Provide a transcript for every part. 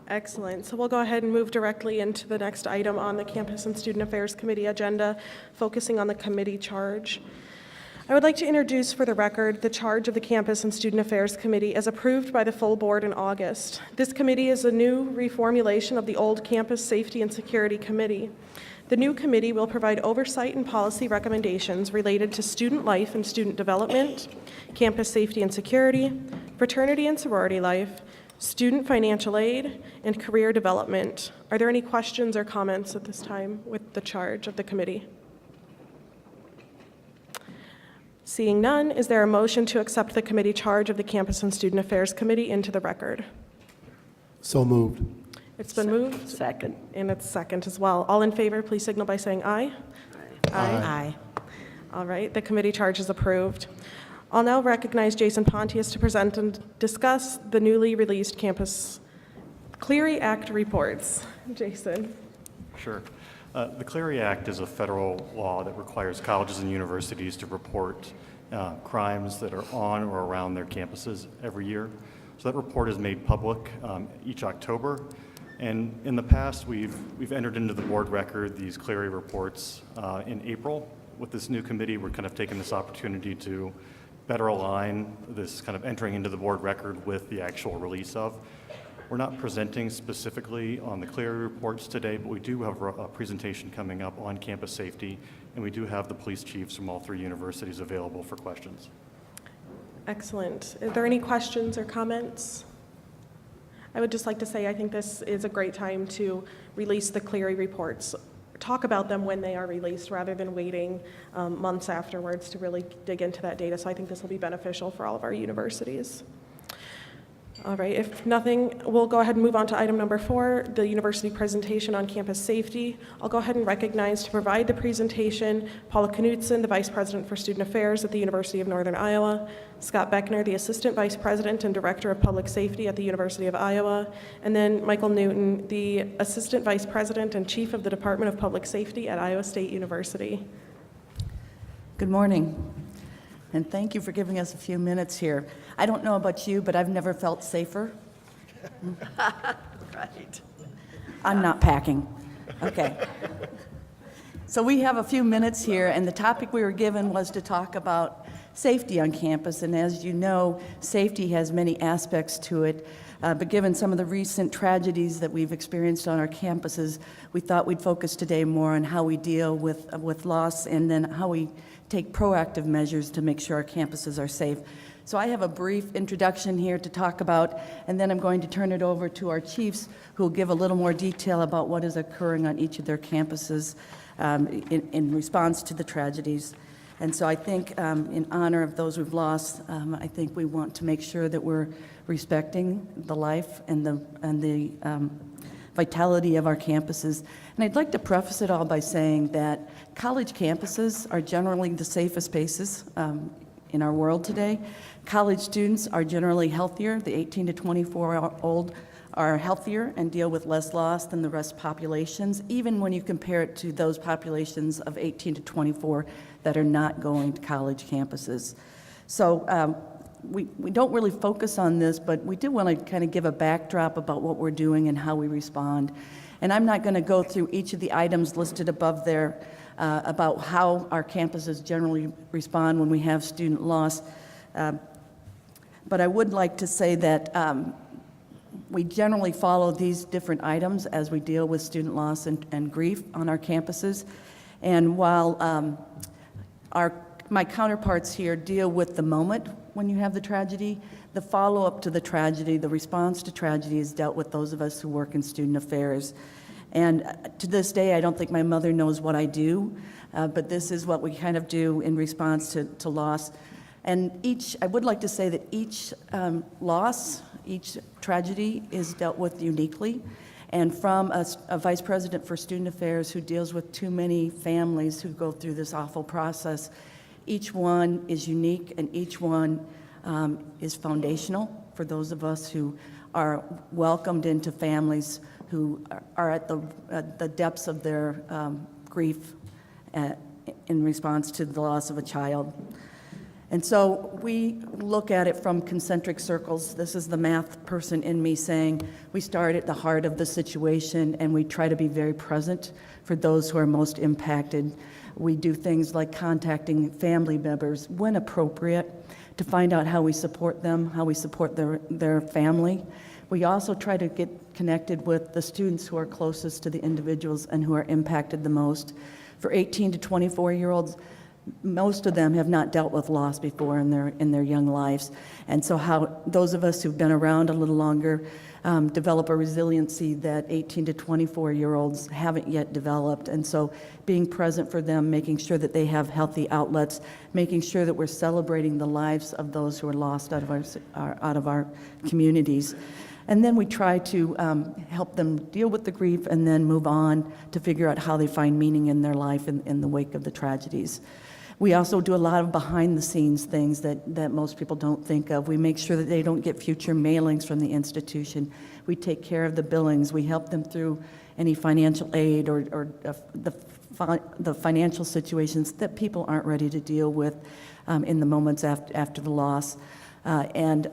Excellent. So we'll go ahead and move directly into the next item on the Campus and Student Affairs Committee agenda, focusing on the committee charge. I would like to introduce for the record the charge of the Campus and Student Affairs Committee as approved by the full board in August. This committee is a new reformulation of the old Campus Safety and Security Committee. The new committee will provide oversight and policy recommendations related to student life and student development, campus safety and security, fraternity and sorority life, student financial aid, and career development. Are there any questions or comments at this time with the charge of the committee? Seeing none, is there a motion to accept the committee charge of the Campus and Student Affairs Committee into the record? So moved. It's been moved. Second. And it's second as well. All in favor, please signal by saying aye. Aye. All right, the committee charge is approved. I'll now recognize Jason Pontius to present and discuss the newly released Campus Clery Act reports. Jason. Sure. The Clery Act is a federal law that requires colleges and universities to report crimes that are on or around their campuses every year. So that report is made public each October. And in the past, we've entered into the board record these Clery reports in April. With this new committee, we're kind of taking this opportunity to better align this kind of entering into the board record with the actual release of. We're not presenting specifically on the Clery reports today, but we do have a presentation coming up on campus safety, and we do have the police chiefs from all three universities available for questions. Excellent. Are there any questions or comments? I would just like to say I think this is a great time to release the Clery reports. Talk about them when they are released rather than waiting months afterwards to really dig into that data. So I think this will be beneficial for all of our universities. All right, if nothing, we'll go ahead and move on to item number 4, the university presentation on campus safety. I'll go ahead and recognize to provide the presentation Paula Knudsen, the Vice President for Student Affairs at the University of Northern Iowa, Scott Beckner, the Assistant Vice President and Director of Public Safety at the University of Iowa, and then Michael Newton, the Assistant Vice President and Chief of the Department of Public Safety at Iowa State University. Good morning, and thank you for giving us a few minutes here. I don't know about you, but I've never felt safer. Right. I'm not packing. Okay. So we have a few minutes here, and the topic we were given was to talk about safety on campus. And as you know, safety has many aspects to it. But given some of the recent tragedies that we've experienced on our campuses, we thought we'd focus today more on how we deal with loss and then how we take proactive measures to make sure our campuses are safe. So I have a brief introduction here to talk about, and then I'm going to turn it over to our chiefs who will give a little more detail about what is occurring on each of their campuses in response to the tragedies. And so I think in honor of those we've lost, I think we want to make sure that we're respecting the life and the vitality of our campuses. And I'd like to preface it all by saying that college campuses are generally the safest spaces in our world today. College students are generally healthier. The 18 to 24-year-old are healthier and deal with less loss than the rest populations, even when you compare it to those populations of 18 to 24 that are not going to college campuses. So we don't really focus on this, but we do want to kind of give a backdrop about what we're doing and how we respond. And I'm not going to go through each of the items listed above there about how our campuses generally respond when we have student loss. But I would like to say that we generally follow these different items as we deal with student loss and grief on our campuses. And while my counterparts here deal with the moment when you have the tragedy, the follow-up to the tragedy, the response to tragedy is dealt with those of us who work in student affairs. And to this day, I don't think my mother knows what I do, but this is what we kind of do in response to loss. And I would like to say that each loss, each tragedy is dealt with uniquely. And from a vice president for student affairs who deals with too many families who go through this awful process, each one is unique and each one is foundational for those of us who are welcomed into families who are at the depths of their grief in response to the loss of a child. And so we look at it from concentric circles. This is the math person in me saying we start at the heart of the situation and we try to be very present for those who are most impacted. We do things like contacting family members when appropriate to find out how we support them, how we support their family. We also try to get connected with the students who are closest to the individuals and who are impacted the most. For 18 to 24-year-olds, most of them have not dealt with loss before in their young lives. And so how those of us who've been around a little longer develop a resiliency that 18 to 24-year-olds haven't yet developed. And so being present for them, making sure that they have healthy outlets, making sure that we're celebrating the lives of those who are lost out of our communities. And then we try to help them deal with the grief and then move on to figure out how they find meaning in their life in the wake of the tragedies. We also do a lot of behind-the-scenes things that most people don't think of. We make sure that they don't get future mailings from the institution. We take care of the billings. We help them through any financial aid or the financial situations that people aren't ready to deal with in the moments after the loss. And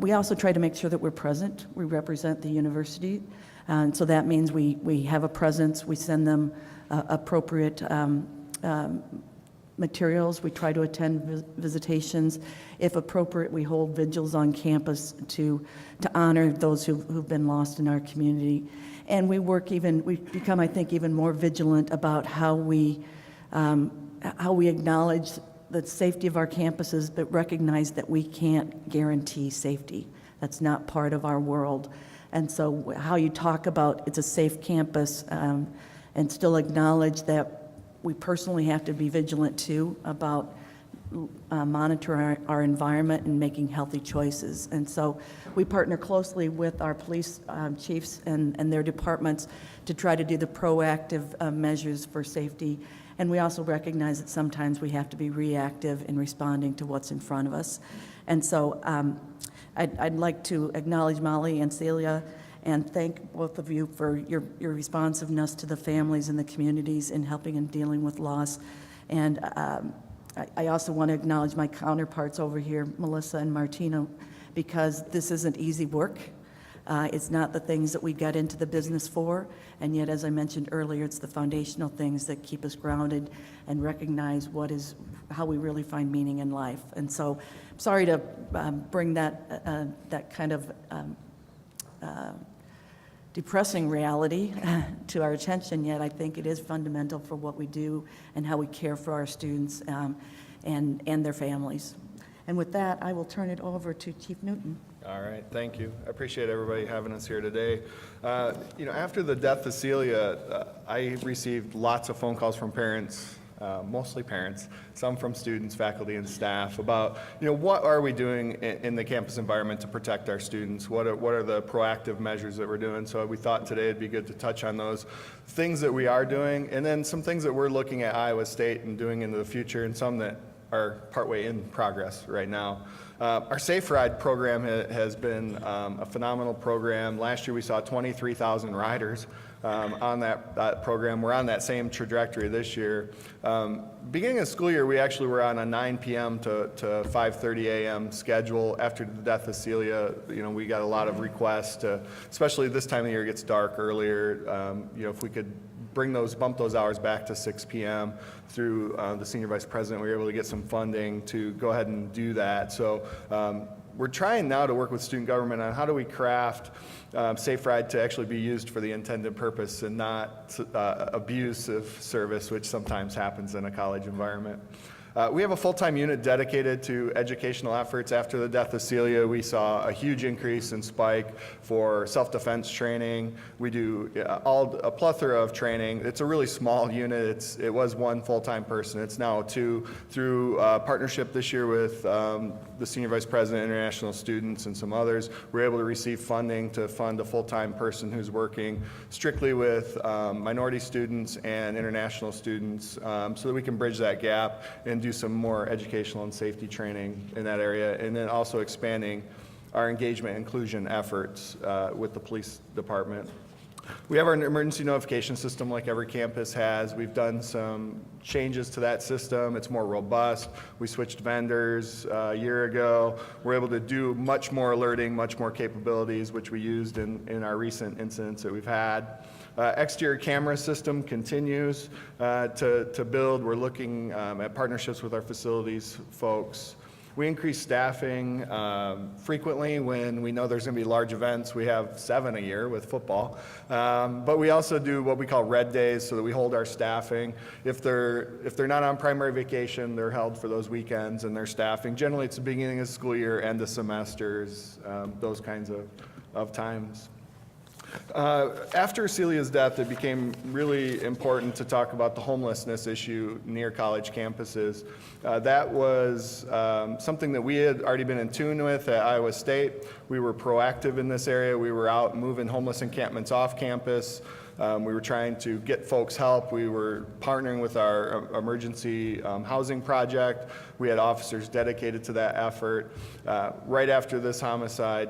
we also try to make sure that we're present. We represent the university. And so that means we have a presence. We send them appropriate materials. We try to attend visitations. If appropriate, we hold vigils on campus to honor those who've been lost in our community. And we've become, I think, even more vigilant about how we acknowledge the safety of our campuses, but recognize that we can't guarantee safety. That's not part of our world. And so how you talk about it's a safe campus and still acknowledge that we personally have to be vigilant too about monitoring our environment and making healthy choices. And so we partner closely with our police chiefs and their departments to try to do the proactive measures for safety. And we also recognize that sometimes we have to be reactive in responding to what's in front of us. And so I'd like to acknowledge Molly and Celia and thank both of you for your responsiveness to the families and the communities in helping and dealing with loss. And I also want to acknowledge my counterparts over here, Melissa and Martina, because this isn't easy work. It's not the things that we got into the business for, and yet, as I mentioned earlier, it's the foundational things that keep us grounded and recognize how we really find meaning in life. And so, I'm sorry to bring that kind of depressing reality to our attention, yet I think it is fundamental for what we do and how we care for our students and their families. And with that, I will turn it over to Chief Newton. All right, thank you. I appreciate everybody having us here today. After the death of Celia, I received lots of phone calls from parents, mostly parents, some from students, faculty, and staff about, what are we doing in the campus environment to protect our students? What are the proactive measures that we're doing? So we thought today it'd be good to touch on those things that we are doing, and then some things that we're looking at Iowa State and doing into the future, and some that are partway in progress right now. Our Safe Ride program has been a phenomenal program. Last year we saw 23,000 riders on that program. We're on that same trajectory this year. Beginning of the school year, we actually were on a 9 p.m. to 5:30 a.m. schedule. After the death of Celia, we got a lot of requests, especially this time of year, it gets dark earlier. If we could bump those hours back to 6 p.m. through the senior vice president, we were able to get some funding to go ahead and do that. So we're trying now to work with student government on how do we craft Safe Ride to actually be used for the intended purpose and not abusive service, which sometimes happens in a college environment. We have a full-time unit dedicated to educational efforts. After the death of Celia, we saw a huge increase in spike for self-defense training. We do a plethora of training. It's a really small unit. It was one full-time person. It's now two. Through partnership this year with the Senior Vice President, International Students, and some others, we're able to receive funding to fund a full-time person who's working strictly with minority students and international students so that we can bridge that gap and do some more educational and safety training in that area, and then also expanding our engagement inclusion efforts with the police department. We have our emergency notification system like every campus has. We've done some changes to that system. It's more robust. We switched vendors a year ago. We're able to do much more alerting, much more capabilities, which we used in our recent incidents that we've had. Exterior camera system continues to build. We're looking at partnerships with our facilities folks. We increase staffing frequently when we know there's going to be large events. We have 7 a year with football. But we also do what we call red days so that we hold our staffing. If they're not on primary vacation, they're held for those weekends and they're staffing. Generally, it's the beginning of the school year, end of semesters, those kinds of times. After Celia's death, it became really important to talk about the homelessness issue near college campuses. That was something that we had already been in tune with at Iowa State. We were proactive in this area. We were out moving homeless encampments off campus. We were trying to get folks help. We were partnering with our emergency housing project. We had officers dedicated to that effort. Right after this homicide,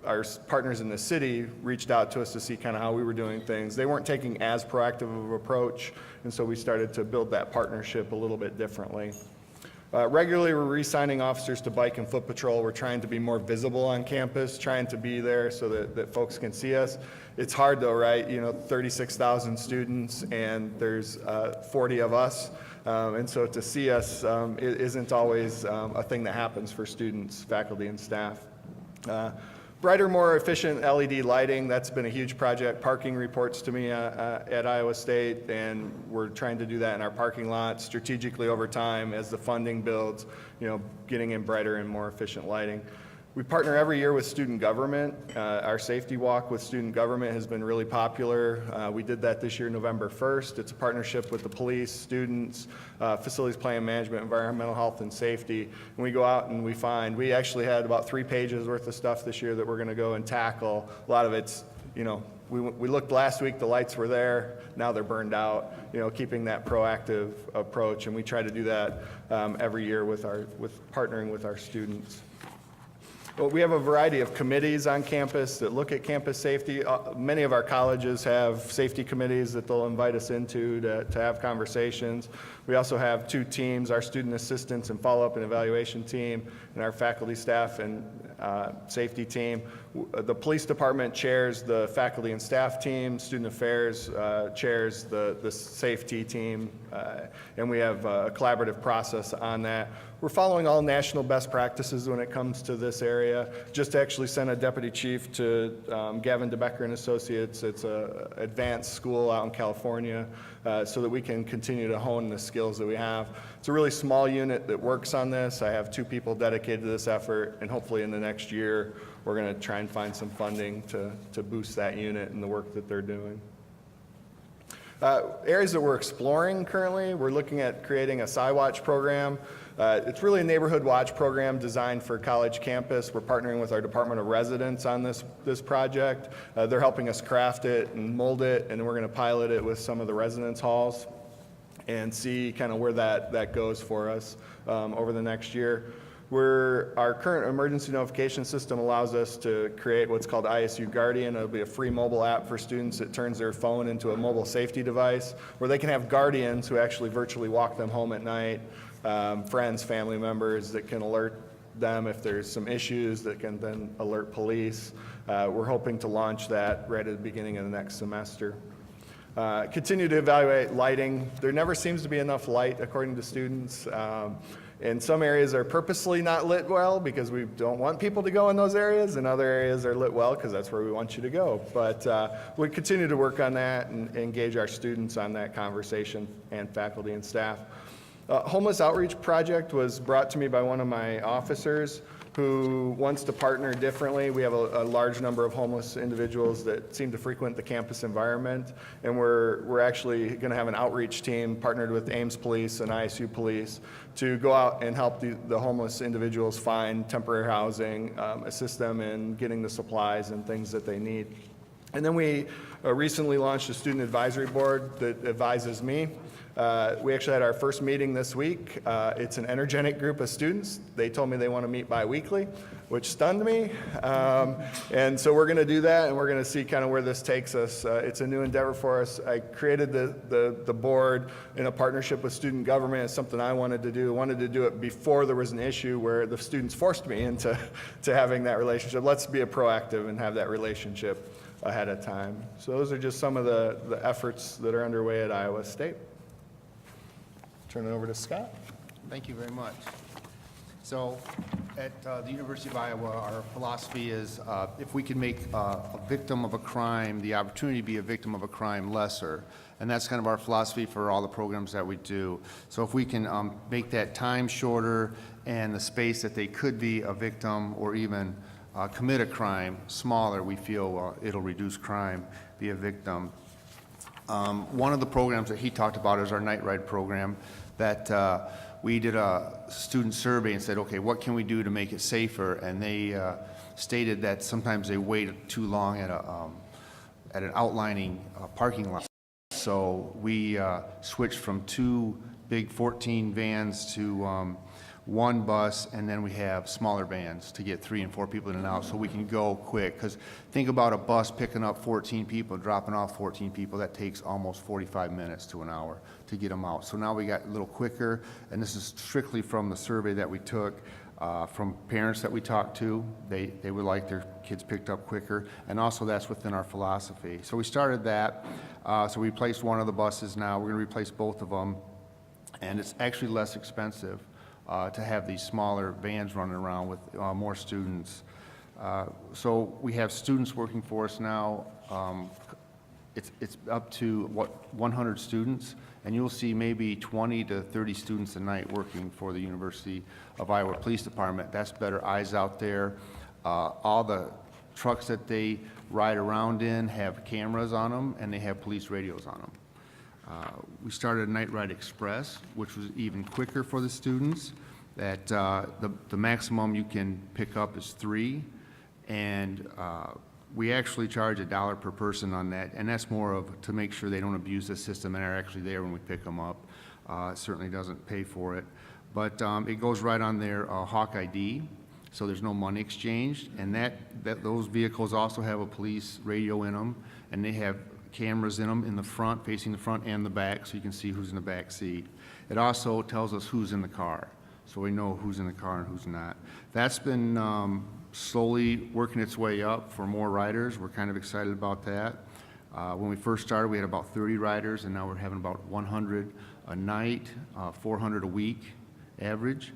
our partners in the city reached out to us to see kind of how we were doing things. They weren't taking as proactive of an approach, and so we started to build that partnership a little bit differently. Regularly, we're re-signing officers to bike and foot patrol. We're trying to be more visible on campus, trying to be there so that folks can see us. It's hard though, right? 36,000 students and there's 40 of us. And so to see us isn't always a thing that happens for students, faculty, and staff. Brighter, more efficient LED lighting, that's been a huge project. Parking reports to me at Iowa State, and we're trying to do that in our parking lot strategically over time as the funding builds, getting in brighter and more efficient lighting. We partner every year with student government. Our safety walk with student government has been really popular. We did that this year, November 1st. It's a partnership with the police, students, facilities plan management, environmental health and safety. And we go out and we actually had about 3 pages worth of stuff this year that we're going to go and tackle. A lot of it's, we looked last week, the lights were there, now they're burned out, keeping that proactive approach. And we try to do that every year with partnering with our students. Well, we have a variety of committees on campus that look at campus safety. Many of our colleges have safety committees that they'll invite us into to have conversations. We also have 2 teams, our student assistance and follow-up and evaluation team, and our faculty, staff, and safety team. The police department chairs the faculty and staff team. Student affairs chairs the safety team, and we have a collaborative process on that. We're following all national best practices when it comes to this area. Just actually sent a deputy chief to Gavin DeBecker and Associates. It's an advanced school out in California so that we can continue to hone the skills that we have. It's a really small unit that works on this. I have 2 people dedicated to this effort, and hopefully in the next year we're going to try and find some funding to boost that unit and the work that they're doing. Areas that we're exploring currently, we're looking at creating a SciWatch program. It's really a neighborhood watch program designed for college campus. We're partnering with our Department of Residents on this project. They're helping us craft it and mold it, and we're going to pilot it with some of the residence halls and see kind of where that goes for us over the next year. Our current emergency notification system allows us to create what's called ISU Guardian. It'll be a free mobile app for students that turns their phone into a mobile safety device where they can have guardians who actually virtually walk them home at night, friends, family members that can alert them if there's some issues, that can then alert police. We're hoping to launch that right at the beginning of the next semester. Continue to evaluate lighting. There never seems to be enough light, according to students. And some areas are purposely not lit well because we don't want people to go in those areas, and other areas are lit well because that's where we want you to go. But we continue to work on that and engage our students on that conversation, and faculty and staff. Homeless Outreach Project was brought to me by one of my officers who wants to partner differently. We have a large number of homeless individuals that seem to frequent the campus environment, and we're actually going to have an outreach team partnered with Ames Police and ISU Police to go out and help the homeless individuals find temporary housing, assist them in getting the supplies and things that they need. And then we recently launched a student advisory board that advises me. We actually had our first meeting this week. It's an energetic group of students. They told me they want to meet bi-weekly, which stunned me. And so we're going to do that, and we're going to see kind of where this takes us. It's a new endeavor for us. I created the board in a partnership with student government. It's something I wanted to do. I wanted to do it before there was an issue where the students forced me into having that relationship. Let's be proactive and have that relationship ahead of time. So those are just some of the efforts that are underway at Iowa State. Turn it over to Scott. Thank you very much. So at the University of Iowa, our philosophy is if we can make a victim of a crime, the opportunity to be a victim of a crime lesser. And that's kind of our philosophy for all the programs that we do. So if we can make that time shorter and the space that they could be a victim or even commit a crime smaller, we feel it'll reduce crime, be a victim. One of the programs that he talked about is our Night Ride program that we did a student survey and said, okay, what can we do to make it safer? And they stated that sometimes they wait too long at an outlining parking lot. So we switched from 2 big 14 vans to 1 bus, and then we have smaller vans to get 3 and 4 people in and out so we can go quick. Because think about a bus picking up 14 people, dropping off 14 people. That takes almost 45 minutes to an hour to get them out. So now we got a little quicker, and this is strictly from the survey that we took from parents that we talked to. They would like their kids picked up quicker, and also that's within our philosophy. So we started that. So we replaced one of the buses now. We're going to replace both of them, and it's actually less expensive to have these smaller vans running around with more students. So we have students working for us now. It's up to, 100 students, and you'll see maybe 20 to 30 students a night working for the University of Iowa Police Department. That's better eyes out there. All the trucks that they ride around in have cameras on them, and they have police radios on them. We started Night Ride Express, which was even quicker for the students. That the maximum you can pick up is 3, and we actually charge $1 per person on that, and that's more of to make sure they don't abuse the system and are actually there when we pick them up. It certainly doesn't pay for it, but it goes right on their Hawk ID, so there's no money exchanged, and those vehicles also have a police radio in them, and they have cameras in them in the front, facing the front and the back, so you can see who's in the back seat. It also tells us who's in the car, so we know who's in the car and who's not. That's been slowly working its way up for more riders. We're kind of excited about that. When we first started, we had about 30 riders, and now we're having about 100 a night, 400 a week average.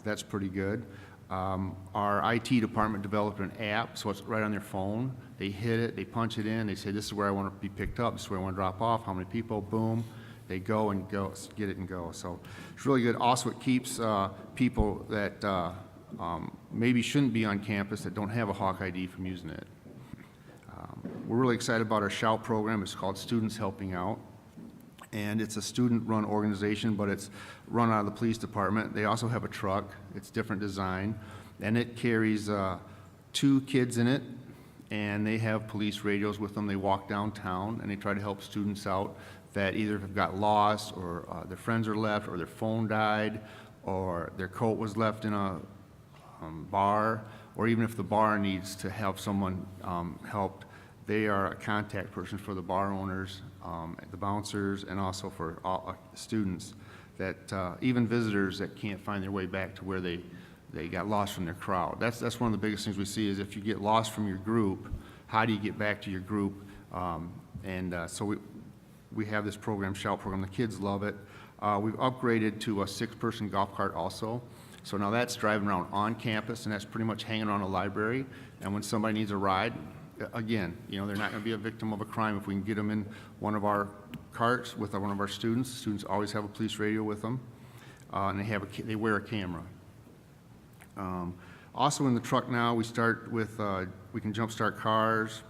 That's pretty good. Our IT department developed an app, so it's right on their phone. They hit it, they punch it in, they say, this is where I want to be picked up, this is where I want to drop off, how many people, boom. They go and go, get it and go. So it's really good. Also, it keeps people that maybe shouldn't be on campus that don't have a Hawk ID from using it. We're really excited about our Shout program. It's called Students Helping Out. And it's a student-run organization, but it's run out of the police department. They also have a truck. It's different design. And it carries 2 kids in it, and they have police radios with them. They walk downtown, and they try to help students out that either have got lost, or their friends are left, or their phone died, or their coat was left in a bar, or even if the bar needs to have someone helped, they are a contact person for the bar owners, the bouncers, and also for all, students, that even visitors that can't find their way back to where they got lost from their crowd. That's one of the biggest things we see is if you get lost from your group, how do you get back to your group? So we have this program, Shout program. The kids love it. We've upgraded to a 6-person golf cart also. So now that's driving around on campus, and that's pretty much hanging around a library. And when somebody needs a ride, again, they're not going to be a victim of a crime if we can get them in one of our carts with one of our students. Students always have a police radio with them, and they wear a camera. Also in the truck now, we start with, we can jump start cars.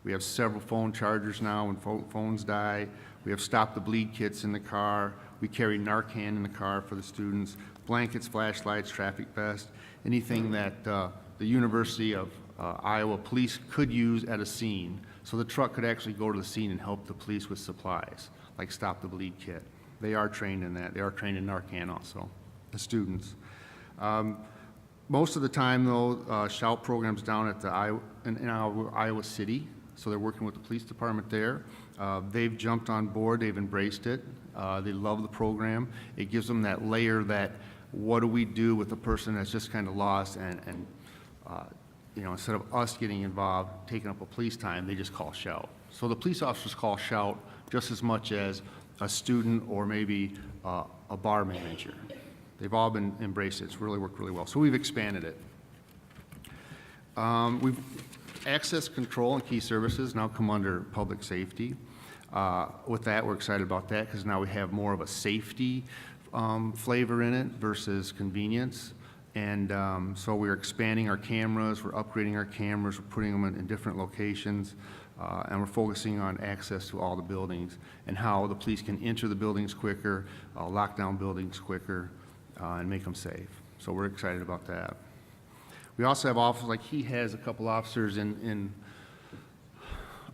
We have several phone chargers now when phones die. We have stop the bleed kits in the car. We carry Narcan in the car for the students, blankets, flashlights, traffic vests, anything that the University of Iowa Police could use at a scene. So the truck could actually go to the scene and help the police with supplies, like Stop the Bleed kit. They are trained in that. They are trained in Narcan also, the students. Most of the time, though, SHOUT program's down at the in Iowa City, so they're working with the police department there. They've jumped on board. They've embraced it. They love the program. It gives them that layer that what do we do with a person that's just kind of lost and you know, instead of us getting involved, taking up a police time, they just call SHOUT. So the police officers call SHOUT just as much as a student or maybe a bar manager. They've all been embraced it. It's really worked really well. So we've expanded it. We've access control and key services now come under public safety. With that, we're excited about that because now we have more of a safety flavor in it versus convenience. And so we're expanding our cameras, we're upgrading our cameras, we're putting them in different locations, and we're focusing on access to all the buildings and how the police can enter the buildings quicker, lock down buildings quicker, and make them safe. So we're excited about that. We also have officers, like he has a couple officers in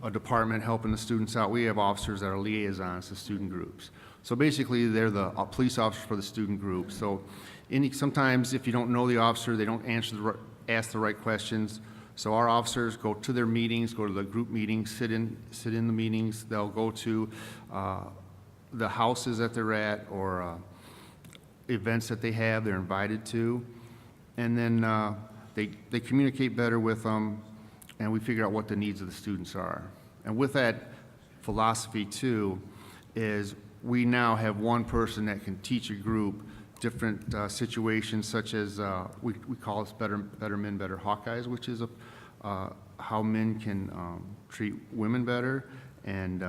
a department helping the students out. We have officers that are liaisons to student groups. So basically, they're the police officers for the student group. So sometimes if you don't know the officer, they don't ask the right questions. So our officers go to their meetings, go to the group meetings, sit in the meetings. They'll go to the houses that they're at or events that they have, they're invited to. And then they communicate better with them, and we figure out what the needs of the students are. And with that philosophy too, is we now have one person that can teach a group different situations, such as we call this Better Men, Better Hawkeyes, which is how men can treat women better, and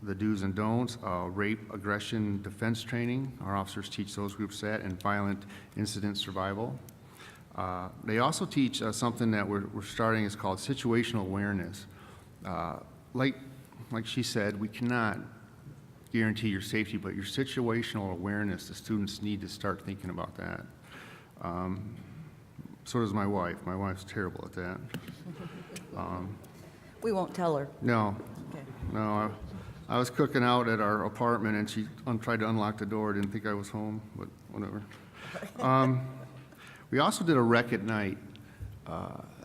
the do's and don'ts, rape, aggression, defense training. Our officers teach those groups that, and violent incident survival. They also teach something that we're starting is called situational awareness. Like she said, we cannot guarantee your safety, but your situational awareness, the students need to start thinking about that. So does my wife. My wife's terrible at that. We won't tell her. No, Okay. no. I was cooking out at our apartment, and she tried to unlock the door. Didn't think I was home, but whatever. We also did a rec at night,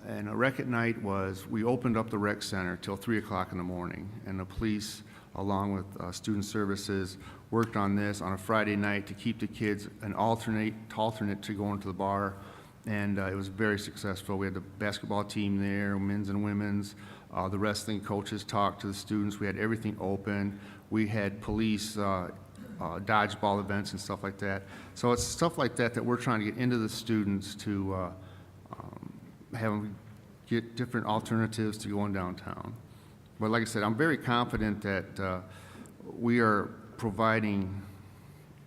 and a rec at night was we opened up the rec center till 3 o'clock in the morning, and the police, along with student services, worked on this on a Friday night to keep the kids an alternate to going to the bar, and it was very successful. We had the basketball team there, men's and women's. The wrestling coaches talked to the students. We had everything open. We had police dodgeball events and stuff like that. So it's stuff like that that we're trying to get into the students to have them get different alternatives to going downtown. But like I said, I'm very confident that we are providing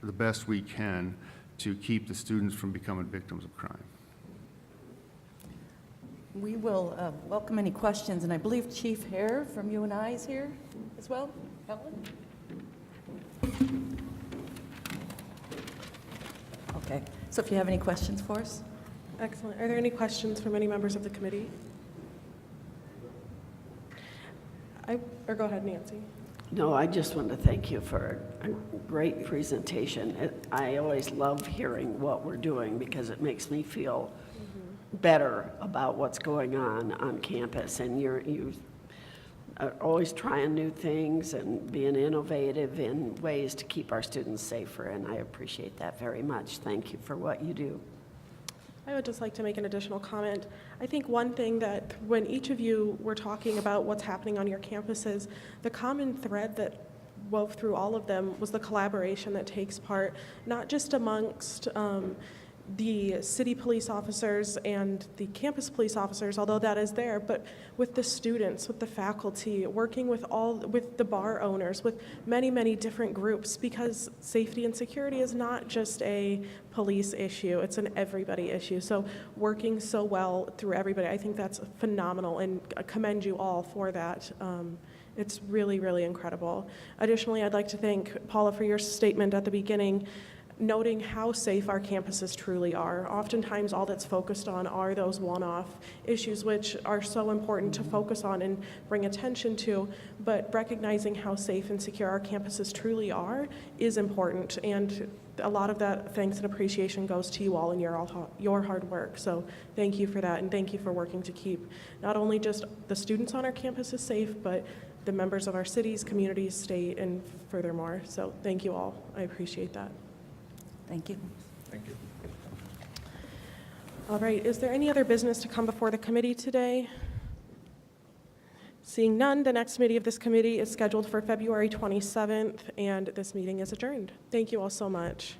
the best we can to keep the students from becoming victims of crime. We will welcome any questions, and I believe Chief Hare from UNI is here as well. Helen? Okay, so if you have any questions for us? Excellent. Are there any questions from any members of the committee? Or go ahead, Nancy. No, I just want to thank you for a great presentation. I always love hearing what we're doing because it makes me feel better about what's going on campus. And you are always trying new things and being innovative in ways to keep our students safer, and I appreciate that very much. Thank you for what you do. I would just like to make an additional comment. I think one thing that when each of you were talking about what's happening on your campuses, the common thread that wove through all of them was the collaboration that takes part, not just amongst the city police officers and the campus police officers, although that is there, but with the students, with the faculty, working with the bar owners, with many, many different groups, because safety and security is not just a police issue, it's an everybody issue. So working so well through everybody, I think that's phenomenal, and I commend you all for that. It's really, really incredible. Additionally, I'd like to thank Paula for your statement at the beginning. noting how safe our campuses truly are. Oftentimes, all that's focused on are those one-off issues, which are so important to focus on and bring attention to, but recognizing how safe and secure our campuses truly are is important, and a lot of that thanks and appreciation goes to you all and your hard work. So thank you for that, and thank you for working to keep not only just the students on our campuses safe, but the members of our cities, communities, state, and furthermore. So thank you all. I appreciate that. Thank you. Thank you. All right, is there any other business to come before the committee today? Seeing none, the next meeting of this committee is scheduled for February 27th, and this meeting is adjourned. Thank you all so much.